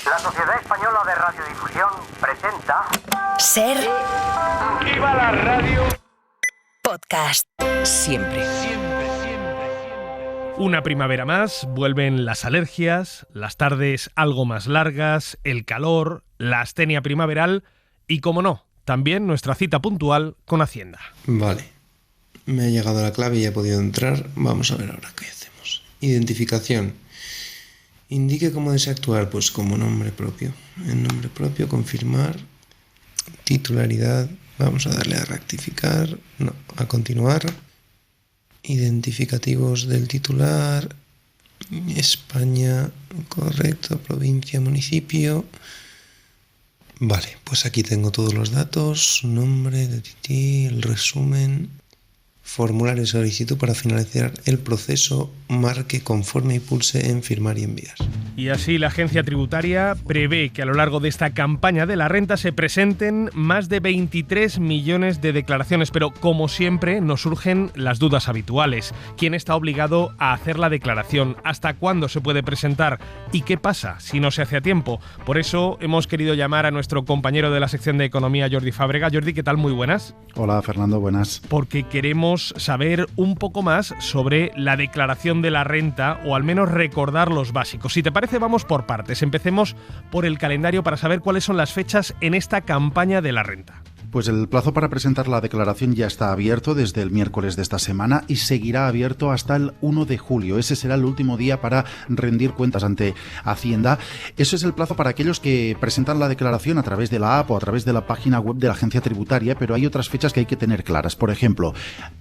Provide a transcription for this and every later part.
La Sociedad Española de Radiodifusión presenta... Ser... ¡Viva la radio! Podcast. Siempre. Una primavera más, vuelven las alergias, las tardes algo más largas, el calor, la astenia primaveral y, como no, también nuestra cita puntual con Hacienda. Vale, me ha llegado la clave y he podido entrar. Vamos a ver ahora qué hacemos. Identificación. Indique cómo desea actuar, pues como nombre propio. En nombre propio, confirmar. Titularidad, vamos a darle a rectificar. No, a continuar. Identificativos del titular. España, correcto. Provincia, municipio. Vale, pues aquí tengo todos los datos. Nombre, el resumen. Formulario de solicitud para finalizar el proceso, marque conforme y pulse en firmar y enviar. Y así la agencia tributaria prevé que a lo largo de esta campaña de la renta se presenten más de 23 millones de declaraciones, pero como siempre nos surgen las dudas habituales. ¿Quién está obligado a hacer la declaración? ¿Hasta cuándo se puede presentar? ¿Y qué pasa si no se hace a tiempo? Por eso hemos querido llamar a nuestro compañero de la sección de Economía, Jordi Fábrega. Jordi, ¿qué tal? Muy buenas. Hola, Fernando, buenas. Porque queremos saber un poco más sobre la declaración de la renta, o al menos recordar los básicos. Si te parece, vamos por partes. Empecemos por el calendario para saber cuáles son las fechas en esta campaña de la renta. Pues el plazo para presentar la declaración ya está abierto desde el miércoles de esta semana y seguirá abierto hasta el 1 de julio. Ese será el último día para rendir cuentas ante Hacienda. Eso es el plazo para aquellos que presentan la declaración a través de la app o a través de la página web de la agencia tributaria, pero hay otras fechas que hay que tener claras. Por ejemplo,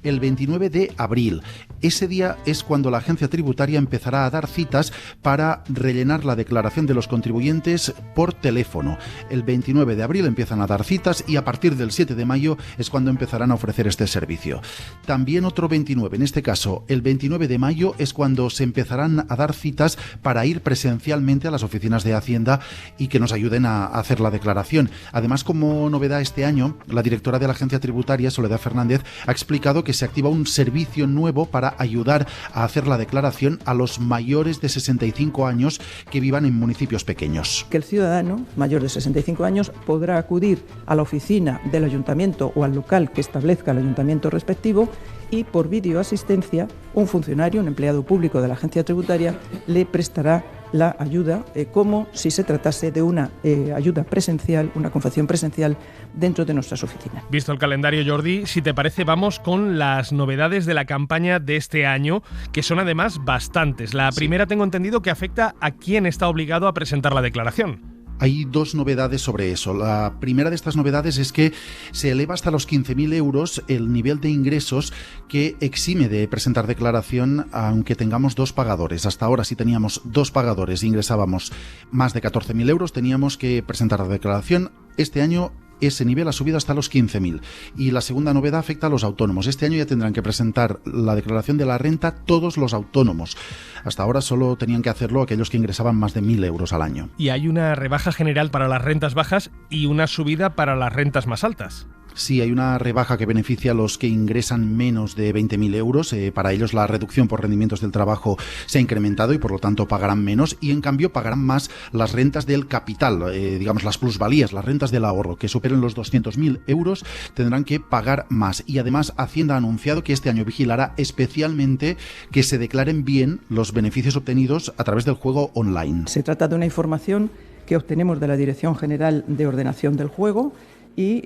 el 29 de abril. Ese día es cuando la agencia tributaria empezará a dar citas para rellenar la declaración de los contribuyentes por teléfono. El 29 de abril empiezan a dar citas y a partir del 7 de mayo es cuando empezarán a ofrecer este servicio. También otro 29, en este caso el 29 de mayo es cuando se empezarán a dar citas para ir presencialmente a las oficinas de Hacienda y que nos ayuden a hacer la declaración. Además, como novedad este año, la directora de la agencia tributaria, Soledad Fernández, ha explicado que se activa un servicio nuevo para ayudar a hacer la declaración a los mayores de 65 años que vivan en municipios pequeños. Que el ciudadano mayor de 65 años podrá acudir a la oficina del ayuntamiento o al local que establezca el ayuntamiento respectivo y por videoasistencia un funcionario, un empleado público de la agencia tributaria le prestará la ayuda como si se tratase de una ayuda presencial, una confección presencial dentro de nuestras oficinas. Visto el calendario, Jordi, si te parece vamos con las novedades de la campaña de este año, que son además bastantes. La primera tengo entendido que afecta a quien está obligado a presentar la declaración. Hay dos novedades sobre eso. La primera de estas novedades es que se eleva hasta los 15.000 euros el nivel de ingresos que exime de presentar declaración aunque tengamos dos pagadores. Hasta ahora, si teníamos dos pagadores e ingresábamos más de 14.000 euros, teníamos que presentar la declaración. Este año ese nivel ha subido hasta los 15.000. Y la segunda novedad afecta a los autónomos. Este año ya tendrán que presentar la declaración de la renta todos los autónomos. Hasta ahora solo tenían que hacerlo aquellos que ingresaban más de 1.000 euros al año. Y hay una rebaja general para las rentas bajas y una subida para las rentas más altas. Sí, hay una rebaja que beneficia a los que ingresan menos de 20.000 euros. Para ellos la reducción por rendimientos del trabajo se ha incrementado y por lo tanto pagarán menos, y en cambio pagarán más las rentas del capital, digamos las plusvalías, las rentas del ahorro, que superen los 200.000 euros tendrán que pagar más. Y además Hacienda ha anunciado que este año vigilará especialmente que se declaren bien los beneficios obtenidos a través del juego online. Se trata de una información que obtenemos de la Dirección General de Ordenación del Juego y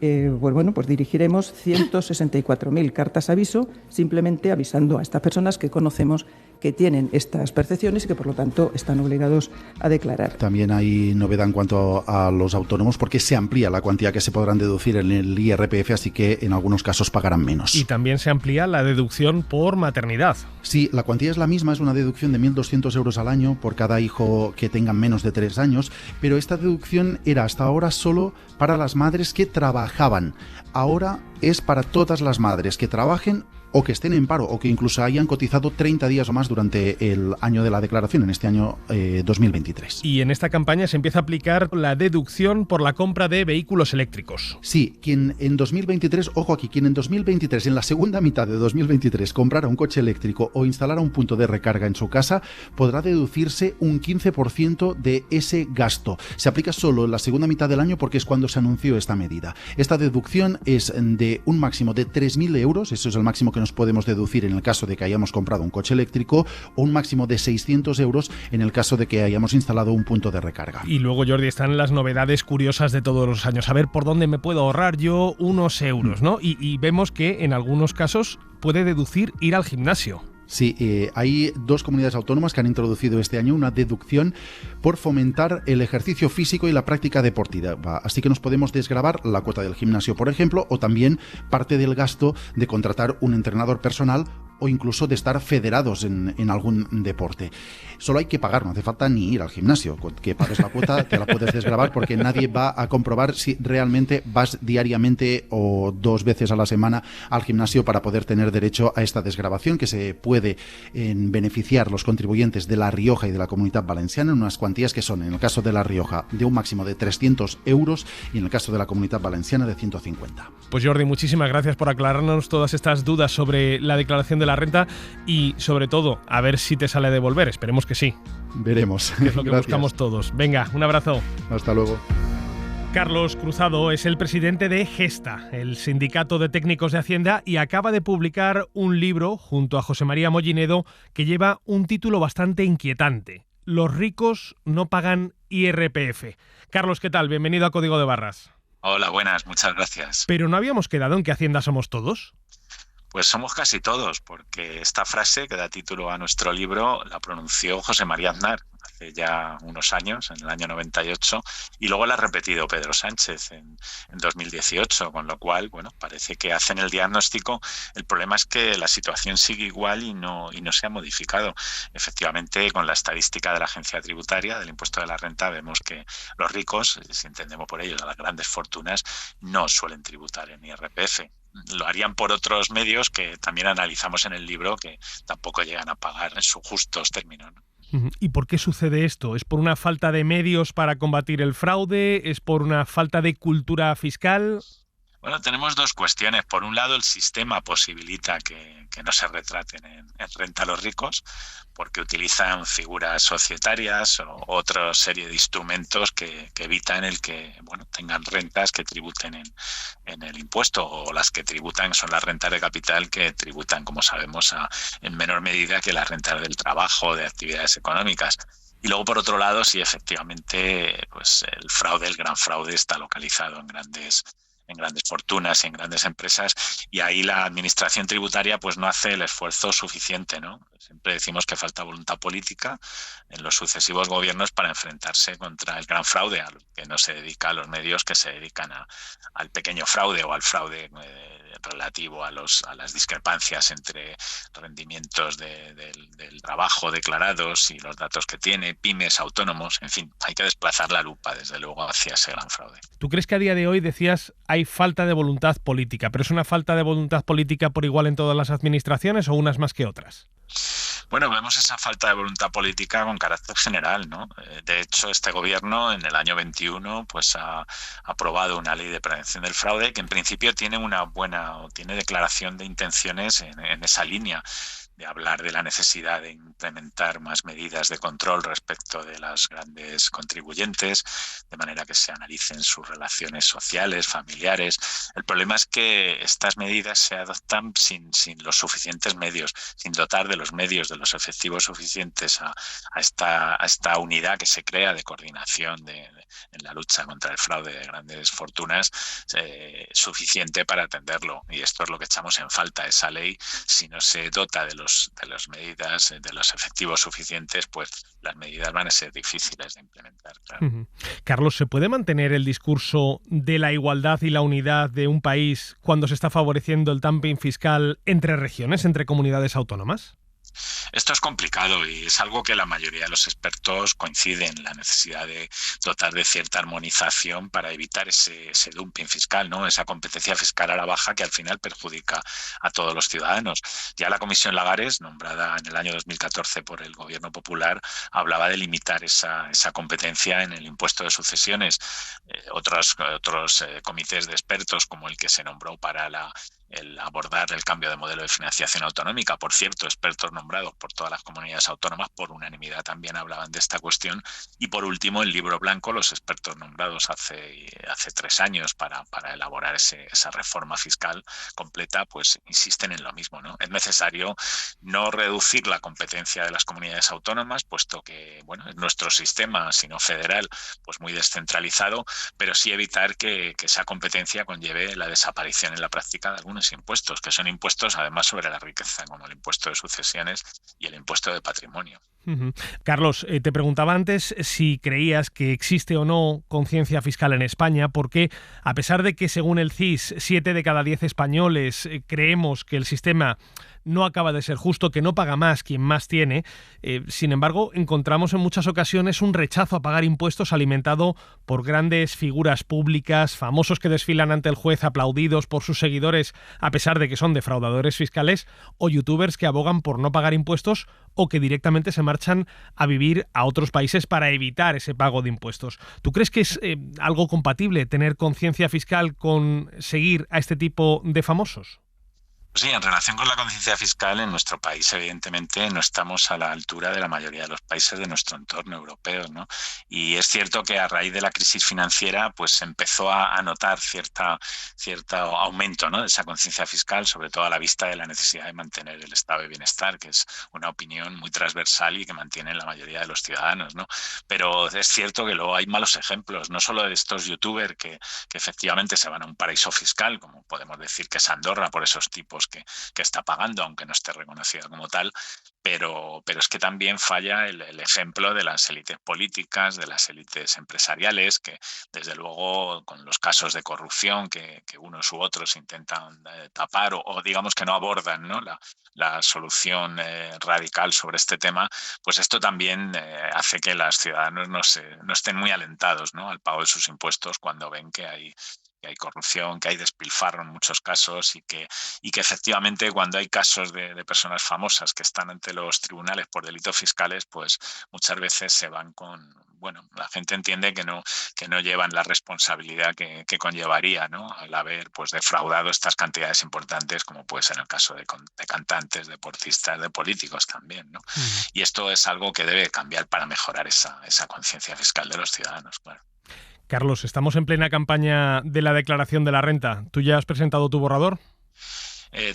pues dirigiremos 164.000 cartas aviso, simplemente avisando a estas personas que conocemos que tienen estas percepciones y que por lo tanto están obligados a declarar. También hay novedad en cuanto a los autónomos porque se amplía la cuantía que se podrán deducir en el IRPF, así que en algunos casos pagarán menos. Y también se amplía la deducción por maternidad. Sí, la cuantía es la misma, es una deducción de 1.200 euros al año por cada hijo que tengan menos de 3 años, pero esta deducción era hasta ahora solo para las madres que trabajaban. Ahora es para todas las madres que trabajen o que estén en paro o que incluso hayan cotizado 30 días o más durante el año de la declaración, en este año 2023. Y en esta campaña se empieza a aplicar la deducción por la compra de vehículos eléctricos. Sí, quien en 2023, ojo aquí, quien en 2023, en la segunda mitad de 2023, comprara un coche eléctrico o instalara un punto de recarga en su casa, podrá deducirse un 15% de ese gasto. Se aplica solo en la segunda mitad del año porque es cuando se anunció esta medida. Esta deducción es de un máximo de 3.000 euros, eso es el máximo que nos podemos deducir en el caso de que hayamos comprado un coche eléctrico, o un máximo de 600 euros en el caso de que hayamos instalado un punto de recarga. Y luego, Jordi, están las novedades curiosas de todos los años. A ver por dónde me puedo ahorrar yo unos euros, ¿no? Y vemos que en algunos casos puede deducir ir al gimnasio. Sí, hay 2 comunidades autónomas que han introducido este año una deducción por fomentar el ejercicio físico y la práctica deportiva. Así que nos podemos desgravar la cuota del gimnasio, por ejemplo, o también parte del gasto de contratar un entrenador personal o incluso de estar federados en algún deporte. Solo hay que pagar, no hace falta ni ir al gimnasio. Que pagues la cuota, te la puedes desgravar porque nadie va a comprobar si realmente vas diariamente o 2 veces a la semana al gimnasio para poder tener derecho a esta desgravación que se puede beneficiar los contribuyentes de La Rioja y de la Comunidad Valenciana en unas cuantías que son, en el caso de La Rioja, de un máximo de 300 euros y en el caso de la Comunidad Valenciana de 150. Pues Jordi, muchísimas gracias por aclararnos todas estas dudas sobre la declaración de la renta y sobre todo, a ver si te sale a devolver. Esperemos que sí. Veremos. Que es lo que Gracias. buscamos todos. Venga, un abrazo. Hasta luego. Carlos Cruzado es el presidente de Gesta, el Sindicato de Técnicos de Hacienda, y acaba de publicar un libro junto a José María Mollinedo que lleva un título bastante inquietante: Los ricos no pagan IRPF. Carlos, ¿qué tal? Bienvenido a Código de Barras. Hola, buenas, muchas gracias. ¿Pero no habíamos quedado en que Hacienda somos todos? Pues somos casi todos, porque esta frase que da título a nuestro libro la pronunció José María Aznar hace ya unos años, en el año 98, y luego la ha repetido Pedro Sánchez en 2018, con lo cual, bueno, parece que hacen el diagnóstico. El problema es que la situación sigue igual y no se ha modificado. Efectivamente, con la estadística de la Agencia Tributaria del Impuesto de la Renta vemos que los ricos, si entendemos por ellos a las grandes fortunas, no suelen tributar en IRPF. Lo harían por otros medios que también analizamos en el libro, que tampoco llegan a pagar en sus justos términos, ¿no? ¿Y por qué sucede esto? ¿Es por una falta de medios para combatir el fraude? ¿Es por una falta de cultura fiscal? Bueno, tenemos 2 cuestiones. Por un lado, el sistema posibilita que no se retraten en renta a los ricos, porque utilizan figuras societarias o otra serie de instrumentos que evitan el que, bueno, tengan rentas que tributen en el impuesto, o las que tributan son las rentas de capital, que tributan, como sabemos, en menor medida que las rentas del trabajo, de actividades económicas. Y luego, por otro lado, sí, efectivamente, pues el fraude, el gran fraude, está localizado en grandes fortunas y en grandes empresas, y ahí la administración tributaria pues no hace el esfuerzo suficiente, ¿no? Siempre decimos que falta voluntad política en los sucesivos gobiernos para enfrentarse contra el gran fraude, al que no se dedica a los medios que se dedican al pequeño fraude o al fraude relativo a las discrepancias entre rendimientos del trabajo declarados y los datos que tiene, pymes, autónomos, en fin, hay que desplazar la lupa desde luego hacia ese gran fraude. ¿Tú crees que a día de hoy, decías, hay falta de voluntad política, pero es una falta de voluntad política por igual en todas las administraciones o unas más que otras? Bueno, vemos esa falta de voluntad política con carácter general, ¿no? De hecho, este gobierno en el año 21 pues ha aprobado una ley de prevención del fraude que en principio tiene tiene declaración de intenciones en esa línea, de hablar de la necesidad de implementar más medidas de control respecto de las grandes contribuyentes, de manera que se analicen sus relaciones sociales, familiares. El problema es que estas medidas se adoptan sin los suficientes medios, sin dotar de los medios, de los efectivos suficientes a esta unidad que se crea de coordinación en la lucha contra el fraude de grandes fortunas, suficiente para atenderlo. Y esto es lo que echamos en falta. Esa ley, si no se dota de las medidas, de los efectivos suficientes, pues las medidas van a ser difíciles de implementar, claro. Carlos, ¿se puede mantener el discurso de la igualdad y la unidad de un país cuando se está favoreciendo el dumping fiscal entre regiones, entre comunidades autónomas? Esto es complicado y es algo que la mayoría de los expertos coinciden, la necesidad de dotar de cierta armonización para evitar ese dumping fiscal, ¿no? Esa competencia fiscal a la baja que al final perjudica a todos los ciudadanos. Ya la Comisión Lagares, nombrada en el año 2014 por el Gobierno Popular, hablaba de limitar esa competencia en el impuesto de sucesiones. Otros comités de expertos, como el que se nombró para el abordar el cambio de modelo de financiación autonómica, por cierto, expertos nombrados por todas las comunidades autónomas, por unanimidad también hablaban de esta cuestión. Y por último, el libro blanco, los expertos nombrados hace 3 años para elaborar esa reforma fiscal completa, pues insisten en lo mismo, ¿no? Es necesario no reducir la competencia de las comunidades autónomas, puesto que, bueno, es nuestro sistema, si no federal, pues muy descentralizado, pero sí evitar que esa competencia conlleve la desaparición en la práctica de algunos impuestos, que son impuestos además sobre la riqueza, como el impuesto de sucesiones y el impuesto de patrimonio. Carlos, te preguntaba antes si creías que existe o no conciencia fiscal en España, porque a pesar de que según el CIS 7 de cada 10 españoles creemos que el sistema no acaba de ser justo, que no paga más quien más tiene, sin embargo encontramos en muchas ocasiones un rechazo a pagar impuestos alimentado por grandes figuras públicas, famosos que desfilan ante el juez aplaudidos por sus seguidores a pesar de que son defraudadores fiscales, o youtubers que abogan por no pagar impuestos o que directamente se marchan a vivir a otros países para evitar ese pago de impuestos. ¿Tú crees que es algo compatible tener conciencia fiscal con seguir a este tipo de famosos? Sí, en relación con la conciencia fiscal, en nuestro país, evidentemente, no estamos a la altura de la mayoría de los países de nuestro entorno europeo, ¿no? Y es cierto que a raíz de la crisis financiera, pues se empezó a notar cierto aumento, ¿no?, de esa conciencia fiscal, sobre todo a la vista de la necesidad de mantener el estado de bienestar, que es una opinión muy transversal y que mantienen la mayoría de los ciudadanos, ¿no? Pero es cierto que luego hay malos ejemplos, no solo de estos youtubers que efectivamente se van a un paraíso fiscal, como podemos decir que es Andorra, por esos tipos que está pagando, aunque no esté reconocido como tal, pero es que también falla el ejemplo de las élites políticas, de las élites empresariales, que desde luego con los casos de corrupción que unos u otros intentan tapar o digamos que no abordan, ¿no?, la solución radical sobre este tema, pues esto también hace que los ciudadanos no estén muy alentados, ¿no?, al pago de sus impuestos cuando ven que hay corrupción, que hay despilfarro en muchos casos y que efectivamente cuando hay casos de personas famosas que están ante los tribunales por delitos fiscales, pues muchas veces se van la gente entiende que no llevan la responsabilidad que conllevaría, ¿no?, al haber pues defraudado estas cantidades importantes, como puede ser el caso de cantantes, deportistas, de políticos también, ¿no? Y esto es algo que debe cambiar para mejorar esa conciencia fiscal de los ciudadanos, claro. Carlos, estamos en plena campaña de la declaración de la renta. ¿Tú ya has presentado tu borrador?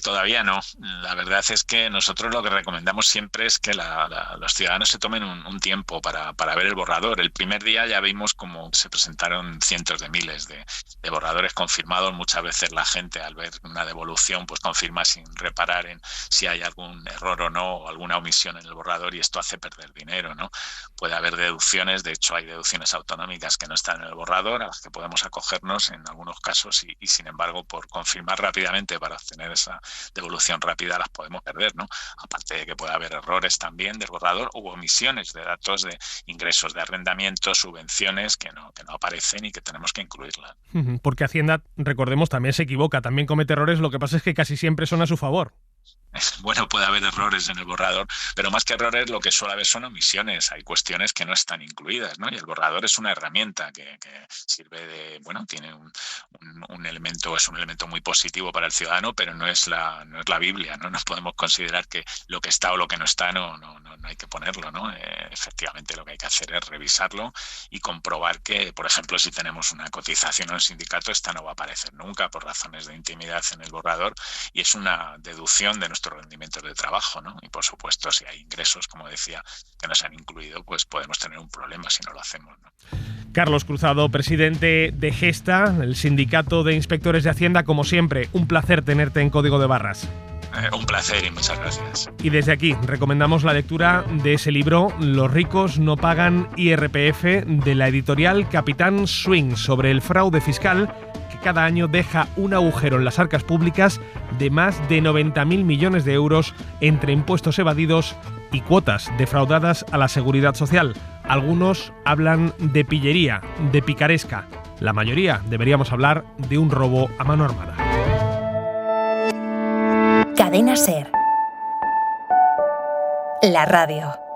Todavía no. La verdad es que nosotros lo que recomendamos siempre es que los ciudadanos se tomen un tiempo para ver el borrador. El primer día ya vimos cómo se presentaron cientos de miles de borradores confirmados. Muchas veces la gente, al ver una devolución, pues confirma sin reparar en si hay algún error o no, o alguna omisión en el borrador, y esto hace perder dinero, ¿no? Puede haber deducciones, de hecho hay deducciones autonómicas que no están en el borrador, a las que podemos acogernos en algunos casos y sin embargo, por confirmar rápidamente para obtener esa devolución rápida, las podemos perder, ¿no? Aparte de que puede haber errores también del borrador u omisiones de datos de ingresos de arrendamiento, subvenciones que no aparecen y que tenemos que incluirlas. Porque Hacienda, recordemos, también se equivoca, también comete errores, lo que pasa es que casi siempre son a su favor. Bueno, puede haber errores en el borrador, pero más que errores lo que suele haber son omisiones. Hay cuestiones que no están incluidas, ¿no? Y el borrador es una herramienta que sirve de, tiene un elemento, es un elemento muy positivo para el ciudadano, pero no es la Biblia, ¿no? No podemos considerar que lo que está o lo que no está no hay que ponerlo, ¿no? Efectivamente lo que hay que hacer es revisarlo y comprobar que, por ejemplo, si tenemos una cotización en un sindicato, esta no va a aparecer nunca por razones de intimidad en el borrador y es una deducción de nuestros rendimientos de trabajo, ¿no? Y por supuesto, si hay ingresos, como decía, que no se han incluido, pues podemos tener un problema si no lo hacemos, ¿no? Carlos Cruzado, presidente de Gesta, el Sindicato de Inspectores de Hacienda, como siempre, un placer tenerte en Código de Barras. Un placer y muchas gracias. Y desde aquí recomendamos la lectura de ese libro, Los ricos no pagan IRPF, de la editorial Capitán Swing, sobre el fraude fiscal que cada año deja un agujero en las arcas públicas de más de 90.000 millones de euros entre impuestos evadidos y cuotas defraudadas a la seguridad social. Algunos hablan de pillería, de picaresca. La mayoría deberíamos hablar de un robo a mano armada. Cadena SER. La radio.